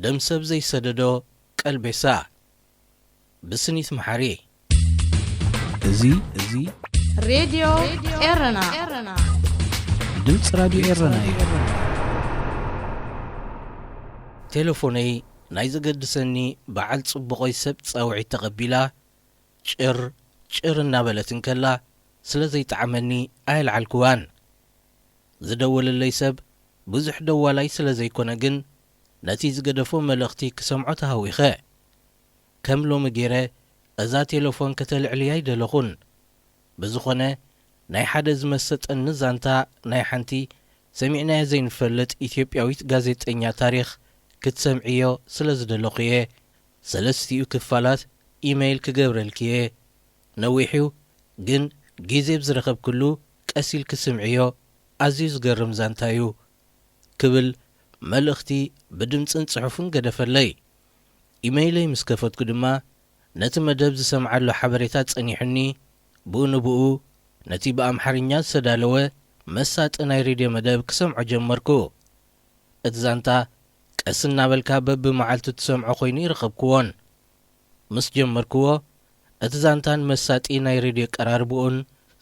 ደም ሰብ ዘይሰደዶ ቀልቤሳ ብስኒት መሐሪ እዚ ሬድዮ ኤረና ድምፅ ራዲዮ ኤረና ቴሌፎነይ ናይ ዘገድሰኒ በዓል ጽቡቆይ ሰብ ጻውዒት ተቐቢላ ጭር እናበለትን ከላ ስለ ዘይጣዕመኒ ኣይልዓልክዋን ዝደወለለይ ሰብ ብዙሕ ደዋላይ ስለ ዘይኮነ ግን ነቲ ዝገደፎ መልእኽቲ ክሰምዖ ተሃዊኸ ከም ሎሚ ገይረ እዛ ቴሌፎን ከተልዕልያ ይደለኹን ብዝኾነ ናይ ሓደ ዝመሰጠኒ ዛንታ ናይ ሓንቲ ሰሚዕናያ ዘይንፈልጥ ኢትዮጵያዊት ጋዜጠኛ ታሪኽ ክትሰምዕዮ ስለ ዝደለኹየ ሰለስቲኡ ክፋላት ኢሜይል ክገብረልክየ ነዊሑ ግን ጊዜ ብዝረኸብ ኩሉ ቀሲል ክስምዕዮ ኣዝዩ ዝገርም ዛንታ እዩ ክብል መልእኽቲ ብድምፅን ጽሑፍን ገደፈለይ ኢሜይለይ ምስ ከፈትኩ ድማ ነቲ መደብ ዝሰምዓሎ ሓበሬታ ጸኒሕኒ ብኡ ንብኡ ነቲ ብኣምሓርኛ ዝተዳለወ መሳጢ ናይ ሬድዮ መደብ ክሰምዖ ጀመርኩ እቲ ዛንታ ቀስ እናበልካ በብመዓልቱ ትሰምዖ ኮይኑ ይረኸብክዎን ምስ ጀመርክዎ እቲ ዛንታን መሳጢ ናይ ሬድዮ ቀራርብኡን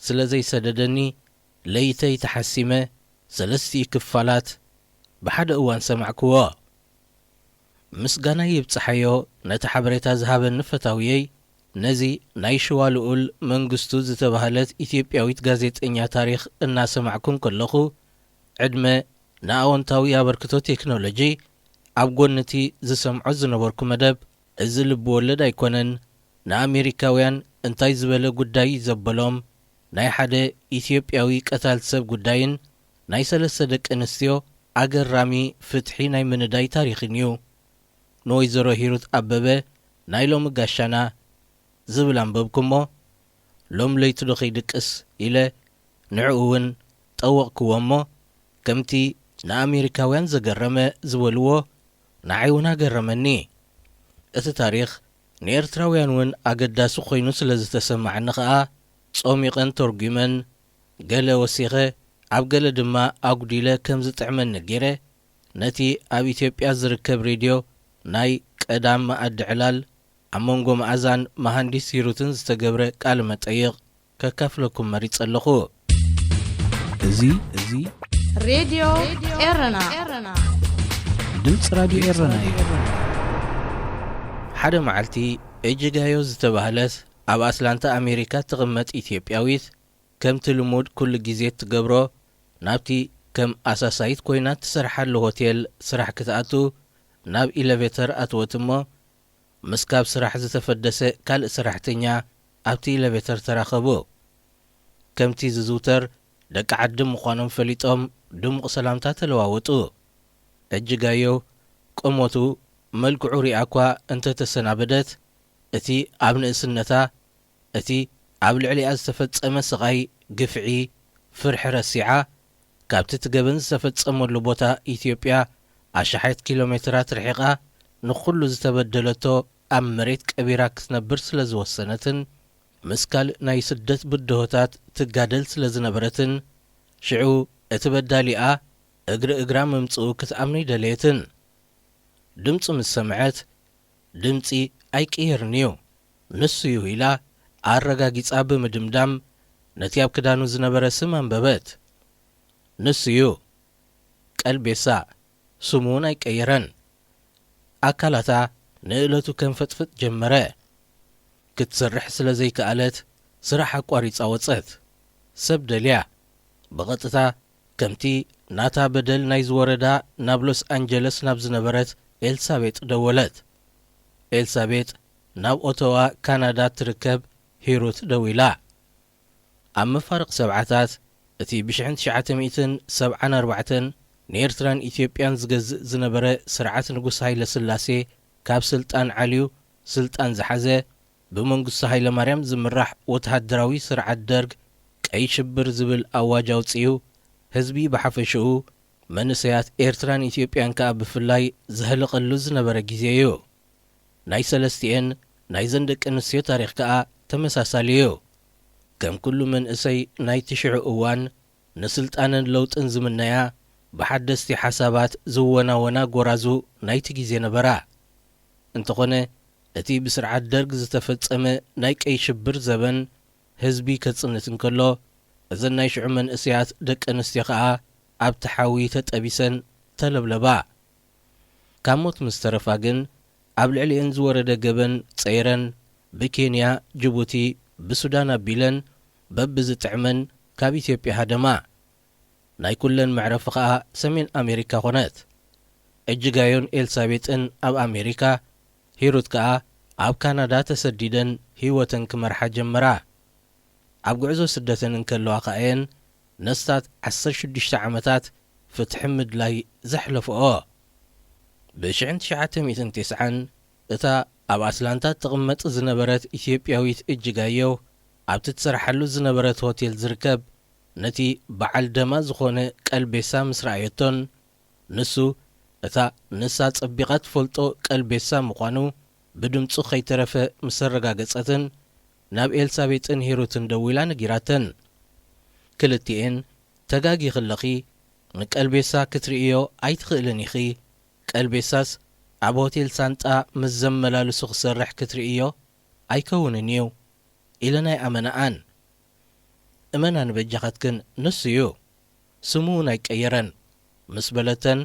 ስለ ዘይሰደደኒ ለይተይ ተሓሲመ ሰለስቲኡ ክፋላት ብሓደ እዋን ሰማዕክዎ ምስጋና ይብፅሓዮ ነቲ ሓበሬታ ዝሃበኒ ፈታውየይ ነዚ ናይ ሽዋ ልኡል መንግስቱ ዝተባህለት ኢትዮጵያዊት ጋዜጠኛ ታሪኽ እናሰማዕኩም ከለኹ ዕድመ ንኣዎንታዊ ኣበርክቶ ቴክኖሎጂ ኣብ ጎንቲ ዝሰምዖ ዝነበርኩ መደብ እዚ ልቢ ወለድ ኣይኮነን ንኣሜሪካውያን እንታይ ዝበለ ጉዳይ ዘበሎም ናይ ሓደ ኢትዮጵያዊ ቀታልቲ ሰብ ጉዳይን ናይ ሰለስተ ደቂ ኣንስትዮ ኣገራሚ ፍትሒ ናይ ምንዳይ ታሪኽን እዩ ንወይዘሮ ሂሩት ኣበበ ናይ ሎሚ ጋሻና ዝብል ኣንበብኩሞ ሎም ለይቱ ዶ ኸይድቅስ ኢለ ንዕኡ እውን ጠወቕክዎ እሞ ከምቲ ንኣሜሪካውያን ዘገረመ ዝበልዎ ንዓይ እውን ኣገረመኒ እቲ ታሪኽ ንኤርትራውያን እውን ኣገዳሲ ኮይኑ ስለ ዝተሰማዕኒ ኸዓ ጾሚቐን ተርጒመን ገለ ወሲኸ ኣብ ገለ ድማ ኣጉዲለ ከም ዝጥዕመኒ ገይረ ነቲ ኣብ ኢትዮጵያ ዝርከብ ሬድዮ ናይ ቀዳም መኣዲ ዕላል ኣብ መንጎ መኣዛን መሃንዲስ ሂሩትን ዝተገብረ ቃል መጠይቕ ከካፍለኩም መሪፅ ኣለኹ እዚ ሬድዮ ኤረና ድምፅ ራዲዮ ኤረና ሓደ መዓልቲ እጅጋዮ ዝተባህለት ኣብ ኣትላንታ ኣሜሪካ ትቕመጥ ኢትዮጵያዊት ከምቲ ልሙድ ኩሉ ግዜ ትገብሮ ናብቲ ከም ኣሳሳይት ኮይና ትሰርሓሉ ሆቴል ስራሕ ክትኣቱ ናብ ኢሌቬተር ኣትወት እሞ ምስ ካብ ስራሕ ዝተፈደሰ ካልእ ሰራሕተኛ ኣብቲ ኢሌቬተር ተራኸቡ ከምቲ ዝዝውተር ደቂ ዓዲ ምዃኖም ፈሊጦም ድሙቕ ሰላምታ ተለዋወጡ እጅጋዮ ቆሞቱ መልክዑ ሪኣ እኳ እንተተሰናበደት እቲ ኣብ ንእስነታ እቲ ኣብ ልዕሊኣ ዝተፈጸመ ስቓይ ግፍዒ ፍርሒ ረሲዓ ካብቲ ትገበን ዝተፈጸመሉ ቦታ ኢትዮጵያ 10 ኪሎ ሜትራት ርሒቓ ንኹሉ ዝተበደለቶ ኣብ መሬት ቀቢራ ክትነብር ስለ ዝወሰነትን ምስ ካልእ ናይ ስደት ብድሆታት ትጋደል ስለ ዝነበረትን ሽዑ እቲ በዳሊኣ እግራ መምጽኡ ክትኣምኑ ይደለየትን ድምፂ ምስ ሰምዐት ድምፂ ኣይቅየርን እዩ ንሱ እዩ ኢላ ኣረጋጊጻ ብምድምዳም ነቲ ኣብ ክዳኑ ዝነበረ ስም ኣንበበት ንሱ እዩ ቀልቤሳ ስሙ እውን ኣይቀየረን ኣካላታ ንእለቱ ከም ፈጥፍጥ ጀመረ ክትሰርሕ ስለ ዘይከኣለት ስራሕ ኣቋሪፃ ወፀት ሰብ ደልያ ብቐጥታ ከምቲ ናታ በደል ናይ ዝወረዳ ናብ ሎስ ኣንጀለስ ናብ ዝነበረት ኤልሳቤጥ ደወለት ኤልሳቤጥ ናብ ኦቶዋ ካናዳ ትርከብ ሂሩት ደው ኢላ ኣብ መፋርቕ ሰብዓታት እቲ ብ1974 ንኤርትራን ኢትዮጵያን ዝገዝእ ዝነበረ ስርዓት ንጉስ ሃይለ ስላሴ ካብ ስልጣን ዓልዩ ስልጣን ዝሓዘ ብመንግስቱ ሃይለ ማርያም ዝምራሕ ወተሃደራዊ ስርዓት ደርግ ቀይ ሽብር ዝብል ኣዋጅ ኣውፅኡ ህዝቢ ብሓፈሽኡ መንእሰያት ኤርትራን ኢትዮጵያን ከዓ ብፍላይ ዝህልቐሉ ዝነበረ ግዜ እዩ ናይ ሰለስቲአን ናይ ዘንደቂ ኣንስትዮ ታሪኽ ከዓ ተመሳሳሊ እዩ ከም ኩሉ መንእሰይ ናይ ትሽዑ እዋን ንስልጣንን ለውጥን ዝምነያ ብሓደስቲ ሓሳባት ዝወናወና ጎራዙ ናይቲ ግዜ ነበራ። እንተኾነ እቲ ብስርዓት ደርግ ዝተፈጸመ ናይ ቀይ ሽብር ዘበን ህዝቢ ከጽንት እንከሎ እዘን ናይ ሽዑ መንእስያት ደቂ ኣንስትዮ ከዓ ኣብ ተሓዊ ተጠቢሰን ተለብለባ። ካብ ሞት ምስ ተረፋ ግን ኣብ ልዕሊአን ዝወረደ ገበን ጸይረን ብኬንያ፣ ጅቡቲ፣ ብሱዳን ኣቢለን በብዝጥዕመን ካብ ኢትዮጵያ ሃደማ። ናይ ኩለን መዕረፊ ከዓ ሰሜን ኣሜሪካ ኾነት። እጅጋዮን ኤልሳቤጥን ኣብ ኣሜሪካ፣ ሂሩት ከዓ ኣብ ካናዳ ተሰዲደን ህይወተን ክመርሓ ጀመራ። ኣብ ጉዕዞ ስደተን እንከለዋ ኸኣየን ነስታት 16 ዓመታት ፍትሒ ምድላይ ዘሕለፍኦ። ብ1990 እታ ኣብ ኣትላንታ ትቕመጥ ዝነበረት ኢትዮጵያዊት እጅጋየሁ ኣብቲ ትሰርሓሉ ዝነበረት ሆቴል ዝርከብ ነቲ በዓል ደማ ዝኾነ ቀልቤሳ ምስ ረኣየቶን ንሱ እታ ንሳ ጸቢቓ ትፈልጦ ቀልቤሳ ምዃኑ ብድምፁ ኸይተረፈ ምስ ረጋገጸትን ናብ ኤልሳቤጥን ሂሩትን ደው ኢላ ነጊራተን። ክልቲኤን ተጋጊ ኽለኺ ንቀልቤሳ ክትርእዮ ኣይትኽእልን ኢኺ፣ ቀልቤሳስ ኣብ ሆቴል ሳንጣ ምስ ዘመላልሱ ክሰርሕ ክትርእዮ ኣይከውንን እዩ ኢለናይ ኣመናኣን። እመና ንበጃኻትክን ንሱ እዩ፣ ስሙ እውን ኣይቀየረን ምስ በለተን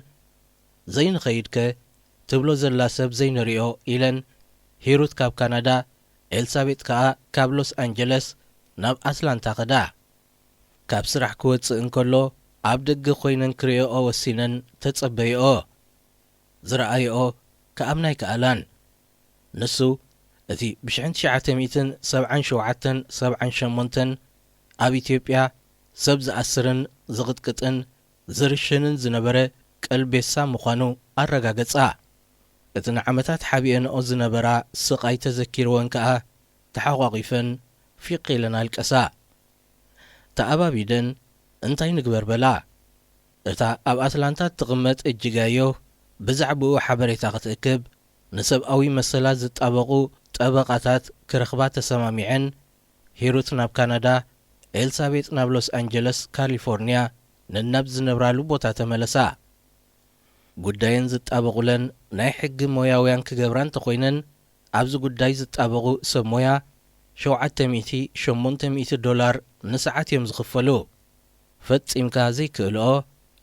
ዘይንኸይድከ ትብሎ ዘላ ሰብ ዘይንሪኦ ኢለን ሂሩት ካብ ካናዳ፣ ኤልሳቤጥ ከዓ ካብ ሎስ አንጀለስ ናብ ኣትላንታ ኸዳ። ካብ ስራሕ ክወፅእ እንከሎ ኣብ ደገ ኾይነን ክርእኦ ወሲነን ተጸበይኦ። ዝረኣይኦ ከኣምናይ ከኣላን። ንሱ እቲ ብ1977-78 ኣብ ኢትዮጵያ ሰብ ዝኣስርን ዝቕጥቅጥን ዝርሽንን ዝነበረ ቀልቤሳ ምዃኑ ኣረጋገጻ። እቲ ንዓመታት ሓቢአንኦ ዝነበራ ስቓይ ተዘኪርወን ከዓ ተሓቋቒፈን ፊቕ ኢለን ኣልቀሳ። ተኣባቢደን እንታይ ንግበር በላ። እታ ኣብ ኣትላንታ ትቕመጥ እጅጋዮሁ ብዛዕባኡ ሓበሬታ ክትእክብ ንሰብኣዊ መሰላት ዝጣበቑ ጠበቓታት ክረኽባ ተሰማሚዐን ሂሩት ናብ ካናዳ፣ ኤልሳቤጥ ናብ ሎስ አንጀለስ ካሊፎርንያ ነናብ ዝነብራሉ ቦታ ተመለሳ። ጉዳየን ዝጣበቑለን ናይ ሕጊ ሞያውያን ክገብራ እንተኾይነን ኣብዚ ጉዳይ ዝጣበቑ ሰብ ሞያ $700-800 ንሰዓት እዮም ዝኽፈሉ። ፈጺምካ ዘይክእልኦ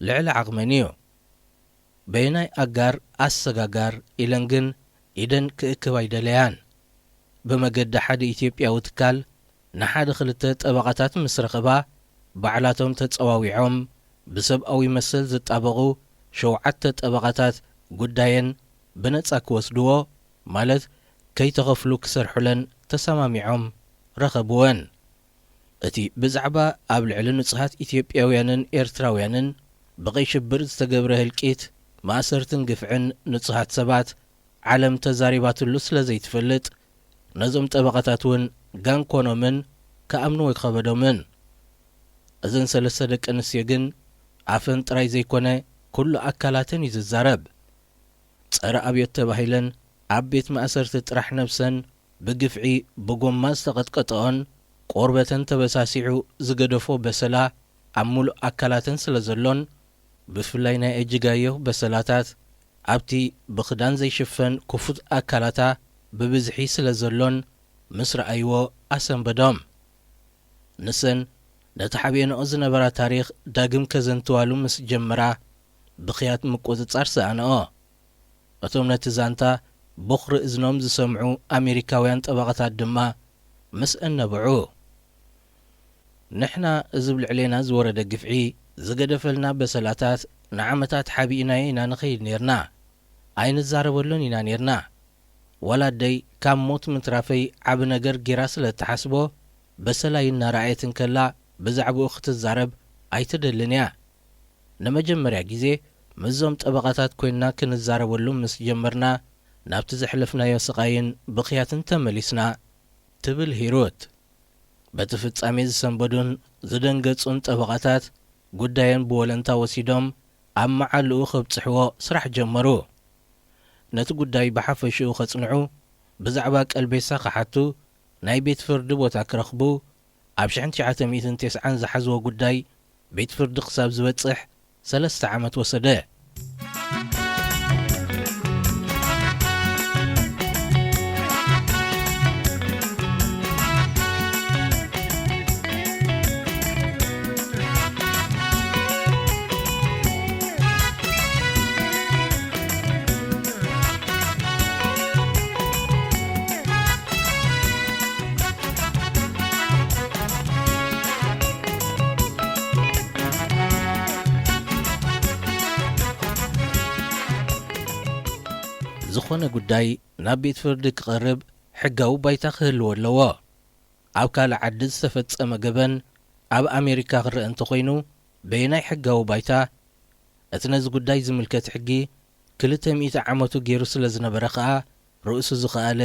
ልዕሊ ዓቕመን እዩ። በይናይ ኣጋር ኣሰጋጋር ኢለን ግን ኢደን ክእክብ ኣይደለያን። ብመገዲ ሓደ ኢትዮጵያዊ ትካል ንሓደ ክልተ ጠበቓታት ምስ ረኸባ ባዕላቶም ተጸዋዊዖም ብሰብኣዊ መሰል ዝጣበቑ 7 ጠበቓታት ጉዳየን ብነጻ ክወስድዎ ማለት ከይተኸፍሉ ክሰርሑለን ተሰማሚዖም ረኸብወን። እቲ ብዛዕባ ኣብ ልዕሊ ንጹሃት ኢትዮጵያውያንን ኤርትራውያንን ብቀይ ሽብር ዝተገብረ ህልቂት ማእሰርትን ግፍዕን ንጹሃት ሰባት ዓለም ተዛሪባትሉ ስለ ዘይትፈልጥ ነዞም ጠበቓታት እውን ጋንኮኖምን ከኣምኑ ወይ ክኸበዶምን። እዘን 3 ደቂ ኣንስትዮ ግን ኣፈን ጥራይ ዘይኮነ ኩሉ ኣካላትን እዩ ዝዛረብ። ጸረ ኣብዮት ተባሂለን ኣብ ቤት ማእሰርቲ ጥራሕ ነብሰን ብግፍዒ ብጎማ ዝተቐጥቀጠኦን ቆርበተን ተበሳሲዑ ዝገደፎ በሰላ ኣብ ሙሉእ ኣካላተን ስለ ዘሎን ብፍላይ ናይ እጅጋየሁ በሰላታት ኣብቲ ብኽዳን ዘይሽፈን ክፉት ኣካላታ ብብዝሒ ስለ ዘሎን ምስ ረኣይዎ ኣሰንበዶም። ንሰን ነቲ ሓቢአንኦ ዝነበራ ታሪኽ ዳግም ከዘንትዋሉ ምስ ጀመራ ብኽያት ምቁፅጻር ሰኣንኦ። እቶም ነቲ ዛንታ ብኽሪ እዝኖም ዝሰምዑ ኣሜሪካውያን ጠበቓታት ድማ ምስ እነብዑ። ንሕና እዚ ብልዕሌና ዝወረደ ግፍዒ ዝገደፈልና በሰላታት ንዓመታት ሓቢእናዮ ኢና ንኸይድ ነርና፣ ኣይንዛረበሉን ኢና ነርና። ወላደይ ካብ ሞት ምትራፈይ ዓብ ነገር ጌራ ስለ እተሓስቦ በሰላይ እናረኣየትን ከላ ብዛዕባኡ ክትዛረብ ኣይትደልን እያ። ንመጀመርያ ግዜ ምዞም ጠበቓታት ኮይንና ክንዛረበሉ ምስ ጀመርና ናብቲ ዘሕለፍናዮ ስቓይን ብኽያትን ተመሊስና ትብል ሂሩት። በቲ ፍጻሜ ዝሰንበዱን ዝደንገጹን ጠበቓታት ጉዳየን ብወለንታ ወሲዶም ኣብ መዓልኡ ኸብጽሕዎ ስራሕ ጀመሩ። ነቲ ጉዳይ ብሓፈሽኡ ኸጽንዑ፣ ብዛዕባ ቀልቤሳ ኸሓቱ፣ ናይ ቤት ፍርዲ ቦታ ክረኽቡ፣ ኣብ 1990 ዝሓዝዎ ጉዳይ ቤት ፍርዲ ክሳብ ዝበጽሕ 3 ዓመት ወሰደ። ዝኾነ ጉዳይ ናብ ቤት ፍርዲ ክቐርብ ሕጋዊ ባይታ ክህልዎ ኣለዎ። ኣብ ካልእ ዓዲ ዝተፈጸመ ገበን ኣብ ኣሜሪካ ክርአ እንተኾይኑ በየናይ ሕጋዊ ባይታ እቲ ነዚ ጉዳይ ዝምልከት ሕጊ 200 ዓመቱ ገይሩ ስለ ዝነበረ ከዓ ርእሱ ዝኸኣለ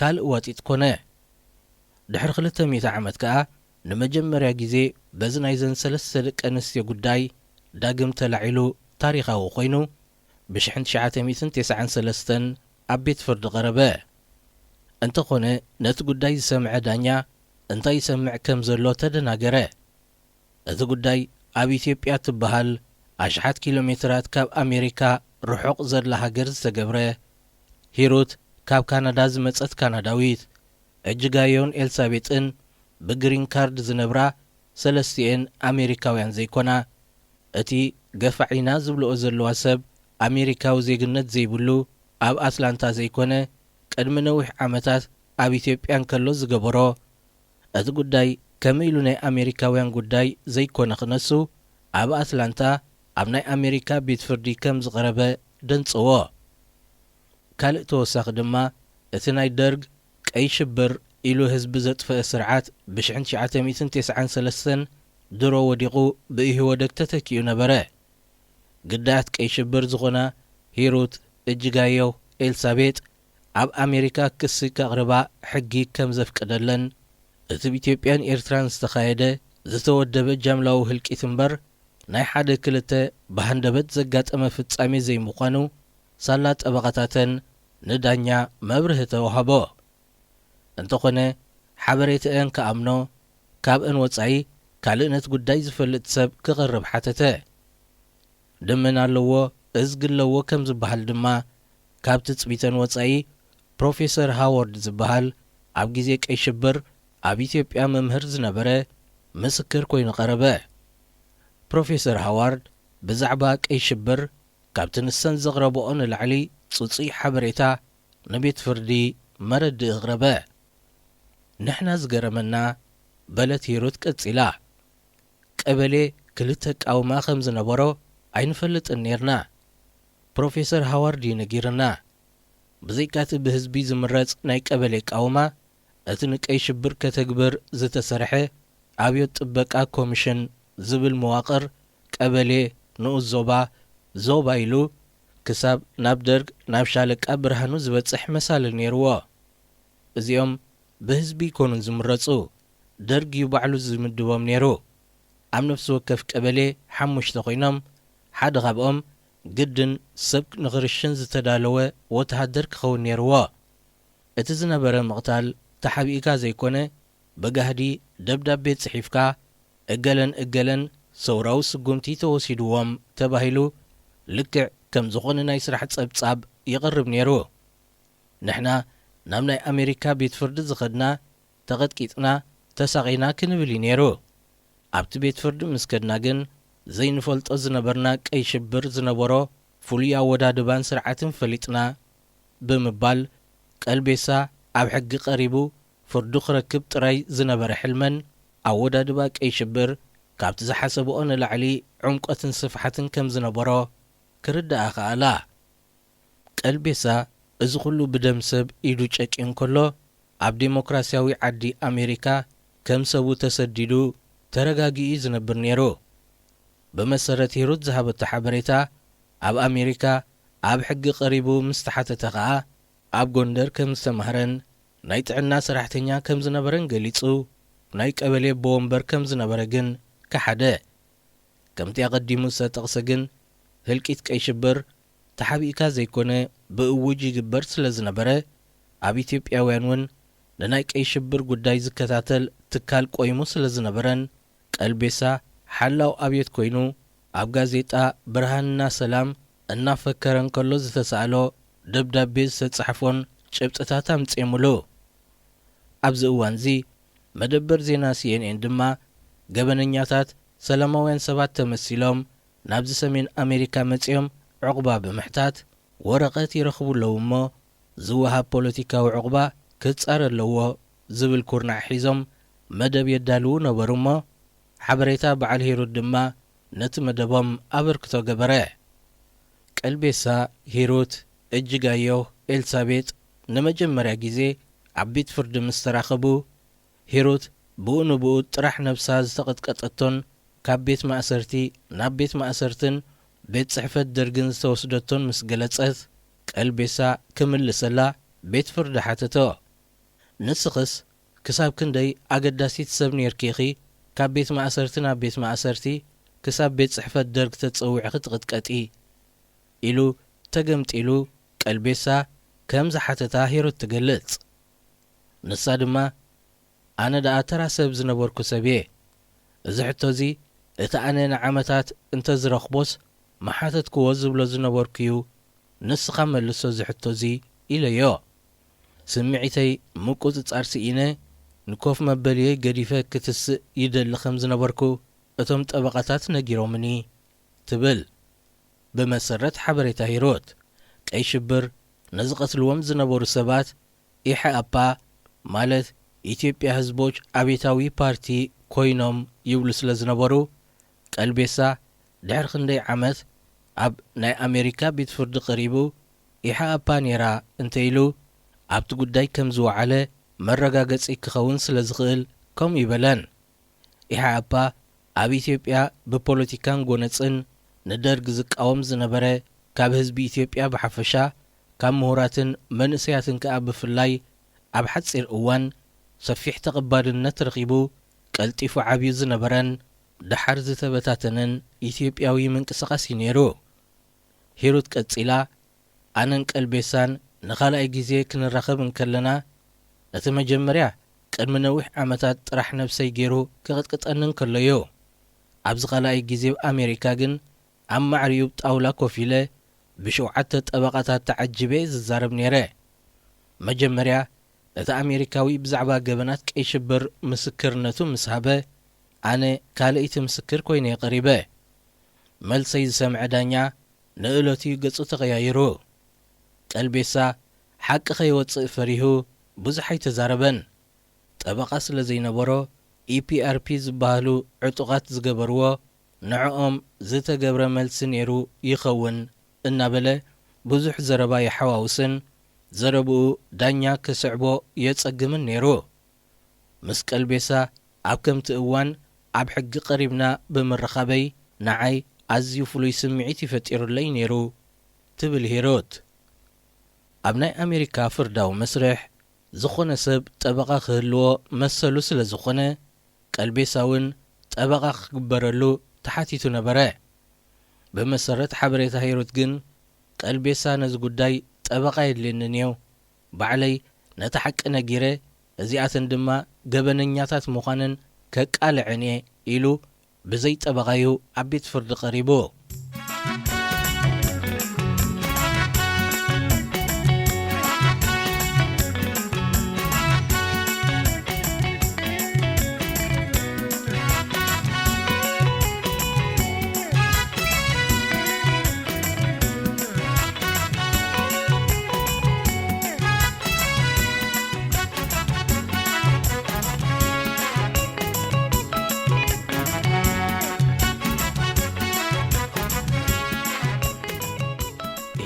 ካልእ ዋጢጥ ኮነ። ድሕሪ 200 ዓመት ከዓ ንመጀመርያ ግዜ በዚ ናይዘን 3 ደቂ ኣንስትዮ ጉዳይ ዳግም ተላዒሉ ታሪኻዊ ኮይኑ ብ1993 ኣብ ቤት ፍርዲ ቀረበ። እንተኾነ ነቲ ጉዳይ ዝሰምዐ ዳኛ እንታይ ይሰምዕ ከም ዘሎ ተደናገረ። እቲ ጉዳይ ኣብ ኢትዮጵያ ትበሃል ኣሽሓት ኪሎ ሜትራት ካብ ኣሜሪካ ርሑቕ ዘላ ሃገር ዝተገብረ ሂሩት ካብ ካናዳ ዝመጸት ካናዳዊት እጅጋዮን ኤልሳቤጥን ብግሪን ካርድ ዝነብራ ሰለስቲአን ኣሜሪካውያን ዘይኮና እቲ ገፋዒና ዝብልኦ ዘለዋ ሰብ ኣሜሪካዊ ዜግነት ዘይብሉ ኣብ ኣትላንታ ዘይኮነ ቅድሚ ነዊሕ ዓመታት ኣብ ኢትዮጵያ እንከሎ ዝገበሮ እቲ ጉዳይ ከመይ ኢሉ ናይ ኣሜሪካውያን ጉዳይ ዘይኮነ ክነሱ ኣብ ኣትላንታ ኣብ ናይ ኣሜሪካ ቤት ፍርዲ ከም ዝቐረበ ደንጽዎ። ካልእ ተወሳኺ ድማ እቲ ናይ ደርግ ቀይ ሽብር ኢሉ ህዝቢ ዘጥፍአ ስርዓት ብ1993 ድሮ ወዲቑ ብኢህወደግ ተተኪኡ ነበረ። ግዳያት ቀይ ሽብር ዝኾና ሂሩት እጅጋዮው ኤልሳቤጥ ኣብ ኣሜሪካ ክሲ ከቕርባ ሕጊ ከም ዘፍቀደለን እቲ ብኢትዮጵያን ኤርትራን ዝተኻየደ ዝተወደበ ጃምላዊ ህልቂት እምበር ናይ ሓደ ክልተ ብሃንደበት ዘጋጠመ ፍጻሜ ዘይምዃኑ ሳላ ጠበቓታተን ንዳኛ መብርህ ተዋህቦ። እንተኾነ ሓበሬትአን ከኣምኖ ካብአን ወጻኢ ካልእ ነቲ ጉዳይ ዝፈልጥ ሰብ ክቐርብ ሓተተ። ድምን ኣለዎ እዝግለዎ ከም ዝበሃል ድማ ካብቲ ጽቢተን ወጻኢ ፕሮፌሰር ሃዋርድ ዝበሃል ኣብ ግዜ ቀይ ሽብር ኣብ ኢትዮጵያ መምህር ዝነበረ ምስክር ኮይኑ ቀረበ። ፕሮፌሰር ሃዋርድ ብዛዕባ ቀይ ሽብር ካብቲ ንሰን ዘቕረብኦ ንላዕሊ ጽጹይ ሓበሬታ ንቤት ፍርዲ መረድእ ኣቕረበ። ንሕና ዝገረመና በለት ሂሩት ቀጺላ ቀበሌ 2 ቃውማ ከም ዝነበሮ ኣይንፈልጥን ነርና። ፕሮፌሰር ሃዋርድ ይነጊርና ብዘይካቲ ብህዝቢ ዝምረጽ ናይ ቀበሌ ቃውማ እቲ ንቀይ ሽብር ከተግብር ዝተሰርሐ ኣብዮት ጥበቃ ኮሚሽን ዝብል መዋቕር ቀበሌ ንኡስ ዞባ ኢሉ ክሳብ ናብ ደርግ ናብ ሻለቃ ብርሃኑ ዝበጽሕ መሳልል ነይርዎ። እዚኦም ብህዝቢ ይኮኑን ዝምረጹ ደርግ እዩ ባዕሉ ዝምድቦም ነይሩ። ኣብ ነፍሲ ወከፍ ቀበሌ 5 ኮይኖም ሓደ ካብኦም ግድን ሰብ ንኽርሽን ዝተዳለወ ወተሃደር ክኸውን ነይርዎ። እቲ ዝነበረ ምቕታል ተሓቢእካ ዘይኮነ በጋህዲ ደብዳቤ ጽሒፍካ እገለን ሰውራዊ ስጉምቲ ተወሲድዎም ተባሂሉ ልክዕ ከም ዝኾነ ናይ ስራሕ ጸብጻብ ይቐርብ ነይሩ። ንሕና ናብ ናይ ኣሜሪካ ቤት ፍርዲ ዝኸድና ተቐጥቂጥና ተሳቒና ክንብል ነይሩ። ኣብቲ ቤት ፍርዲ ምስ ከድና ግን ዘይንፈልጦ ዝነበርና ቀይ ሽብር ዝነበሮ ፍሉይ ኣወዳድባን ስርዓትን ፈሊጥና ብምባል ቀልቤሳ ኣብ ሕጊ ቀሪቡ ፍርዱ ክረክብ ጥራይ ዝነበረ ሕልመን ኣወዳድባ ቀይ ሽብር ካብቲ ዝሓሰብኦ ንላዕሊ ዕምቆትን ስፍሓትን ከም ዝነበሮ ክርዳኣ ኸኣላ። ቀልቤሳ እዚ ኩሉ ብደም ሰብ ኢዱ ጨቂን ከሎ ኣብ ዴሞክራስያዊ ዓዲ ኣሜሪካ ከም ሰቡ ተሰዲዱ ተረጋጊኡ ዝነብር ነይሩ። ብመሰረት ሂሩት ዝሃበቶ ሓበሬታ ኣብ ኣሜሪካ ኣብ ሕጊ ቀሪቡ ምስ ተሓተተ ኸዓ ኣብ ጎንደር ከም ዝተማህረን ናይ ጥዕና ሰራሕተኛ ከም ዝነበረን ገሊጹ ናይ ቀበሌ ቦወንበር ከም ዝነበረ ግን ከሓደ። ከምቲ ኣቐዲሙ ዝተጠቕሰ ግን ህልቂት ቀይ ሽብር ተሓቢእካ ዘይኮነ ብእውጅ ይግበር ስለ ዝነበረ ኣብ ኢትዮጵያውያን እውን ንናይ ቀይ ሽብር ጉዳይ ዝከታተል ትካል ቆይሙ ስለ ዝነበረን ቀልቤሳ ሓላው ኣብየት ኮይኑ ኣብ ጋዜጣ ብርሃንና ሰላም እናፈከረን ከሎ ዝተሳእሎ ደብዳቤ ዝተጻሕፎን ጭብጥታት ኣምጺሙሉ። ኣብዚ እዋን እዚ መደበር ዜና CNN ድማ ገበነኛታት ሰላማውያን ሰባት ተመሲሎም ናብዚ ሰሜን ኣሜሪካ መጺኦም ዕቑባ ብምሕታት ወረቐት ይረኽቡ ኣለዉ እሞ ዝወሃብ ፖለቲካዊ ዕቑባ ክጻር ኣለዎ ዝብል ኩርናዕ ሒዞም መደብ የዳልዉ ነበሩ እሞ ሓበሬታ በዓል ሂሩት ድማ ነቲ መደቦም ኣበርክቶ ገበረ። ቀልቤሳ፣ ሂሩት፣ እጅጋየሁ፣ ኤልሳቤጥ ንመጀመርያ ግዜ ኣብ ቤት ፍርዲ ምስ ተራኸቡ ሂሩት ብኡ ንብኡ ጥራሕ ነብሳ ዝተቐጥቀጠቶን ካብ ቤት ማእሰርቲ ናብ ቤት ማእሰርትን ቤት ጽሕፈት ደርግን ዝተወስደቶን ምስ ገለጸት ቀልቤሳ ክምልሰላ ቤት ፍርዲ ሓተቶ። ንስኽስ ክሳብ ክንደይ ኣገዳሲት ሰብ ነርኪኺ ካብ ቤት ማእሰርቲ ናብ ቤት ማእሰርቲ ክሳብ ቤት ጽሕፈት ደርግ ተጸዊዕኺ ትቕጥቀጢ ኢሉ ተገምጢሉ ቀልቤሳ ከም ዝሓተታ ሂሩት ትገልጽ። ንሳ ድማ ኣነ ደኣ ተራ ሰብ ዝነበርኩ ሰብ እየ። እዚ ሕቶ እዚ እቲ ኣነ ንዓመታት እንተዝረኽቦስ መሓተትክዎ ዝብሎ ዝነበርኩ እዩ። ንስኻ መልሶ እዚ ሕቶ እዚ ኢለዮ። ስምዒተይ ምቁፅጻር ስኢነ ንኮፍ መበልየ ገዲፈ ክትስእ ይደሊ ከም ዝነበርኩ እቶም ጠበቓታት ነጊሮምኒ ትብል። ብመሰረት ሓበሬታ ሂሩት ቀይ ሽብር ነዝቐትልዎም ዝነበሩ ሰባት ኢሕአፓ ማለት ኢትዮጵያ ህዝቦች አብዮታዊ ፓርቲ ኮይኖም ይብሉ ስለ ዝነበሩ ቀልቤሳ ድሕሪ ክንደይ ዓመት ኣብ ናይ ኣሜሪካ ቤት ፍርዲ ቀሪቡ ኢሕአፓ ነራ እንተይሉ ኣብቲ ጉዳይ ከም ዝወዓለ መረጋገጺ ክኸውን ስለ ዝኽእል ከምኡ ይበለን። ኢሕአፓ ኣብ ኢትዮጵያ ብፖለቲካን ጎነፅን ንደርግ ዝቃወም ዝነበረ ካብ ህዝቢ ኢትዮጵያ ብሓፈሻ ካብ ምሁራትን መንእሰያትን ከኣ ብፍላይ ኣብ ሓፂር እዋን ሰፊሕ ተቐባልነት ረኺቡ ቀልጢፉ ዓብዩ ዝነበረን ድሓር ዝተበታተነን ኢትዮጵያዊ ምንቅስቓስ እዩ ነይሩ። ሂሩት ቀጺላ ኣነን ቀልቤሳን ንኻልኣይ ግዜ ክንራኸብ እንከለና እቲ መጀመርያ ቅድሚ ነዊሕ ዓመታት ጥራሕ ነብሰይ ገይሩ ክቕጥቅጠንን ከለዮ ኣብዚ ኻልኣይ ግዜ ኣሜሪካ ግን ኣብ ማዕሪኡ ጣውላ ኮፍ ኢለ ብሸውዓተ ጠበቓታት ተዓጅበ ዝዛረብ ነይረ። መጀመርያ እቲ ኣሜሪካዊ ብዛዕባ ገበናት ቀይ ሽብር ምስክርነቱ ምስ ሃበ ኣነ ካልእቲ ምስክር ኮይነ የቐሪበ። መልሰይ ዝሰምዐ ዳኛ ንእለትዩ ገጹ ተቐያይሩ። ቀልቤሳ ሓቂ ኸይወፅእ ፈሪሁ ብዙሕ ኣይተዛረበን። ጠበቓ ስለ ዘይነበሮ ኢፒአርፒ ዝበሃሉ ዕጡቓት ዝገበርዎ ንዕኦም ዝተገብረ መልሲ ነይሩ ይኸውን እናበለ ብዙሕ ዘረባ ይሓዋውስን ዘረብኡ ዳኛ ክስዕቦ የጸግምን ነይሩ። ምስ ቀልቤሳ ኣብ ከምቲ እዋን ኣብ ሕጊ ቀሪብና ብምርኻበይ ንዓይ ኣዝዩ ፍሉይ ስምዒት ይፈጢሩለይ ነይሩ ትብል ሂሩት። ኣብ ናይ ኣሜሪካ ፍርዳዊ መስርሕ ዝኾነ ሰብ ጠበቓ ክህልዎ መሰሉ ስለ ዝኾነ ቀልቤሳ እውን ጠበቓ ክግበረሉ ተሓቲቱ ነበረ። ብመሰረት ሓበሬታ ሂሩት ግን ቀልቤሳ ነዚ ጉዳይ ጠበቓ የድልየንን እዩ ባዕለይ ነቲ ሓቂ ነጊረ እዚኣተን ድማ ገበነኛታት ምዃነን ከቃልዕን እየ ኢሉ ብዘይ ጠበቓዩ ኣብ ቤት ፍርዲ ቀሪቡ።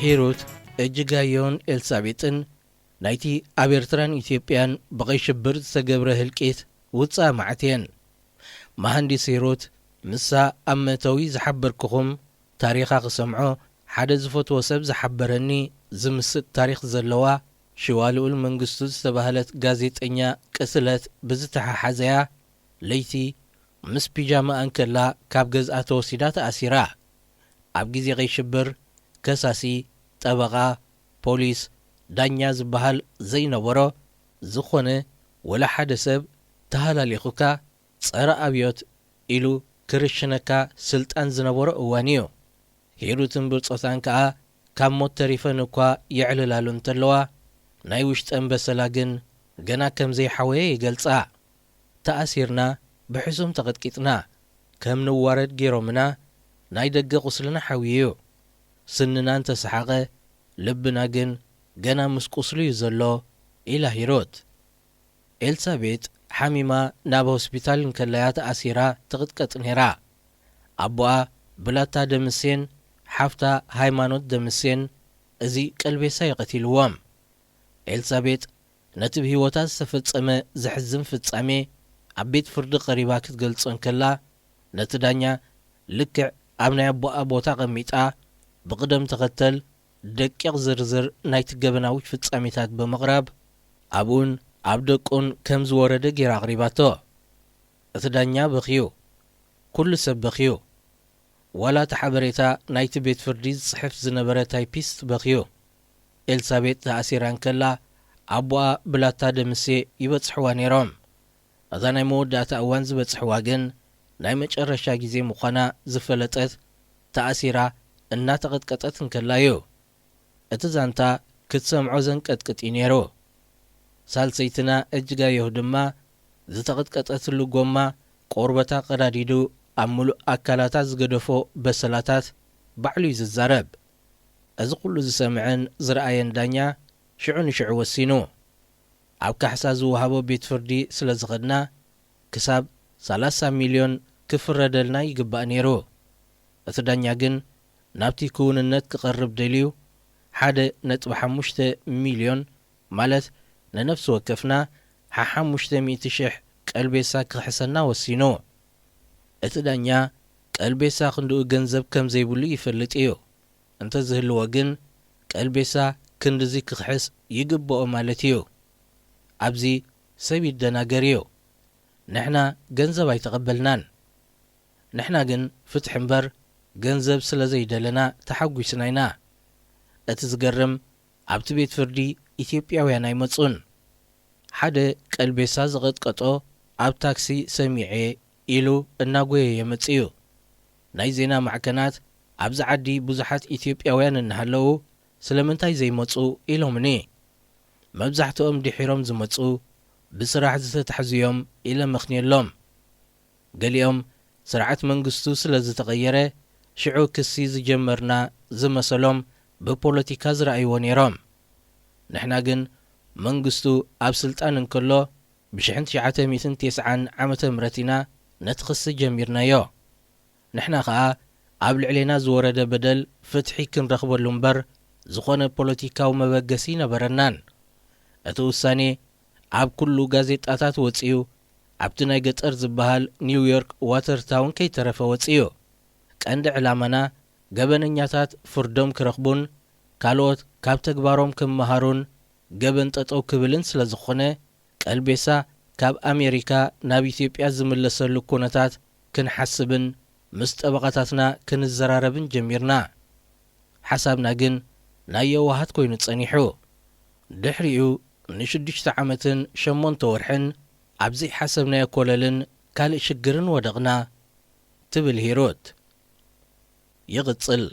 ሂሩት እጅጋየሁን ኤልሳቤጥን ናይቲ ኣብ ኤርትራን ኢትዮጵያን ብቐይ ሽብር ዝተገብረ ህልቂት ውፃእ ማዕትየን። መሃንዲስ ሂሩት ምሳ ኣብ መእተዊ ዝሓበርክኹም ታሪኻ ክሰምዖ ሓደ ዝፈትዎ ሰብ ዝሓበረኒ ዝምስጥ ታሪኽ ዘለዋ ሽዋልኡል መንግስቱ ዝተባህለት ጋዜጠኛ ቅትለት ብዝተሓሓዘያ ለይቲ ምስ ፒጃማ እንከላ ካብ ገዝኣ ተወሲዳ ተኣሲራ። ኣብ ግዜ ቀይ ሽብር ከሳሲ ጠበቓ ፖሊስ ዳኛ ዝበሃል ዘይነበሮ ዝኾነ ወላ ሓደ ሰብ ተሃላሊኹካ ጸረ ኣብዮት ኢሉ ክርሽነካ ስልጣን ዝነበሮ እዋን እዩ። ሂሩትን ብርፆታን ከዓ ካብ ሞት ተሪፈን እኳ ይዕልላሉ እንተለዋ ናይ ውሽጠን በሰላ ግን ገና ከም ዘይሓወየ ይገልጻ። ተኣሲርና ብሕሱም ተቐጥቂጥና ከም ንዋረድ ገይሮምና ናይ ደገ ቁስልና ሓዊዩ ስንና እንተሰሓቐ ልብና ግን ገና ምስ ቁስሉ እዩ ዘሎ ኢላ ሂሩት። ኤልሳቤጥ ሓሚማ ናብ ሆስፒታል እንከለያ ተኣሲራ ትቕጥቀጥ ነይራ። ኣቦኣ ብላታ ደምሴን ሓፍታ ሃይማኖት ደምሴን እዚ ቀልቤሳ ይቐቲልዎም። ኤልሳቤጥ ነቲ ብሂወታ ዝተፈጸመ ዘሕዝን ፍጻሜ ኣብ ቤት ፍርዲ ቀሪባ ክትገልጾ እንከላ ነቲ ዳኛ ልክዕ ኣብ ናይ ኣቦኣ ቦታ ቐሚጣ ብቕደም ተኸተል ደቂቕ ዝርዝር ናይቲ ገበናዊት ፍጻሜታት ብምቕራብ ኣብኡን ኣብ ደቁን ከም ዝወረደ ጌራ ኣቕሪባቶ። እቲ ዳኛ በኺዩ፣ ኩሉ ሰብ በኺዩ፣ ዋላ እቲ ሓበሬታ ናይቲ ቤት ፍርዲ ዝጽሕፍ ዝነበረ ታይፒስት በኺዩ። ኤልሳቤጥ ተኣሲራ እንከላ ኣቦኣ ብላታ ደምሴ ይበጽሕዋ ነይሮም። እዛ ናይ መወዳእታ እዋን ዝበጽሕዋ ግን ናይ መጨረሻ ጊዜ ምዃና ዝፈለጠት ተኣሲራ እናተቐጥቀጠት እንከላ እዩ። እቲ ዛንታ ክትሰምዖ ዘንቀጥቅጥ ነይሩ። ሳልሰይትና እጅጋየሁ ድማ ዝተቐጥቀጠትሉ ጎማ ቆርበታ ቀዳዲዱ ኣብ ሙሉእ ኣካላታ ዝገደፎ በሰላታት ባዕሉ እዩ ዝዛረብ። እዚ ኩሉ ዝሰምዐን ዝረኣየን ዳኛ ሽዑ ንሽዑ ወሲኑ ኣብ ካሕሳ ዝወሃቦ ቤት ፍርዲ ስለ ዝኸድና ክሳብ 30 ሚልዮን ክፍረደልና ይግባእ ነይሩ። እቲ ዳኛ ግን ናብቲ ክውንነት ክቐርብ ደልዩ 1.5 ሚልዮን ማለት ንነፍሲ ወከፍና 500,000 ቀልቤሳ ክሕሰና ወሲኑ። እቲ ዳኛ ቀልቤሳ ክንድኡ ገንዘብ ከም ዘይብሉ ይፈልጥ እዩ። እንተዝህልዎ ግን ቀልቤሳ ክንድዚ ክሕስ ይግብኦ ማለት እዩ። ኣብዚ ሰብ ይደናገር እዩ። ንሕና ገንዘብ ኣይተቐበልናን። ንሕና ግን ፍትሕ እምበር ገንዘብ ስለ ዘይደለና ተሓጒስና ኢና። እቲ ዝገርም ኣብቲ ቤት ፍርዲ ኢትዮጵያውያን ኣይመጹን። ሓደ ቀልቤሳ ዝቐጥቀጦ ኣብ ታክሲ ሰሚዐ ኢሉ እናጐየ የመጽ እዩ። ናይ ዜና ማዕከናት ኣብዚ ዓዲ ብዙሓት ኢትዮጵያውያን እናሃለዉ ስለምንታይ ዘይመጹ ኢሎምኒ። መብዛሕትኦም ድሒሮም ዝመጹ ብስራሕ ዝተታሕዝዮም ኢለ መኽንየሎም። ገሊኦም ስርዓት መንግስቱ ስለ ዝተቐየረ ሽዑ ክሲ ዝጀመርና ዝመሰሎም ብፖለቲካ ዝረኣይዎ ነይሮም። ንሕና ግን መንግስቱ ኣብ ስልጣን እንከሎ ብ1990 ዓመተ ምህረት ኢና ነቲ ክሲ ጀሚርናዮ። ንሕና ከዓ ኣብ ልዕሌና ዝወረደ በደል ፍትሒ ክንረኽበሉ እምበር ዝኾነ ፖለቲካዊ መበገሲ ነበረናን። እቲ ውሳኔ ኣብ ኩሉ ጋዜጣታት ወፂኡ ኣብቲ ናይ ገጠር ዝበሃል ኒውዮርክ ዋተርታውን ከይተረፈ ወፂኡ። ቀንዲ ዕላማና ገበነኛታት ፍርዶም ክረኽቡን ካልኦት ካብ ተግባሮም ክመሃሩን ገበን ጠጠው ክብልን ስለ ዝኾነ ቀልቤሳ ካብ ኣሜሪካ ናብ ኢትዮጵያ ዝምለሰሉ ኩነታት ክንሓስብን ምስ ጠበቓታትና ክንዘራረብን ጀሚርና። ሓሳብና ግን ናይ የዋሃት ኮይኑ ጸኒሑ። ድሕሪኡ ን6 ዓመትን 8 ወርሕን ኣብዚ ሓሰብናዮ ኮለልን ካልእ ሽግርን ወደቕና ትብል ሂሩት። ይቕጽል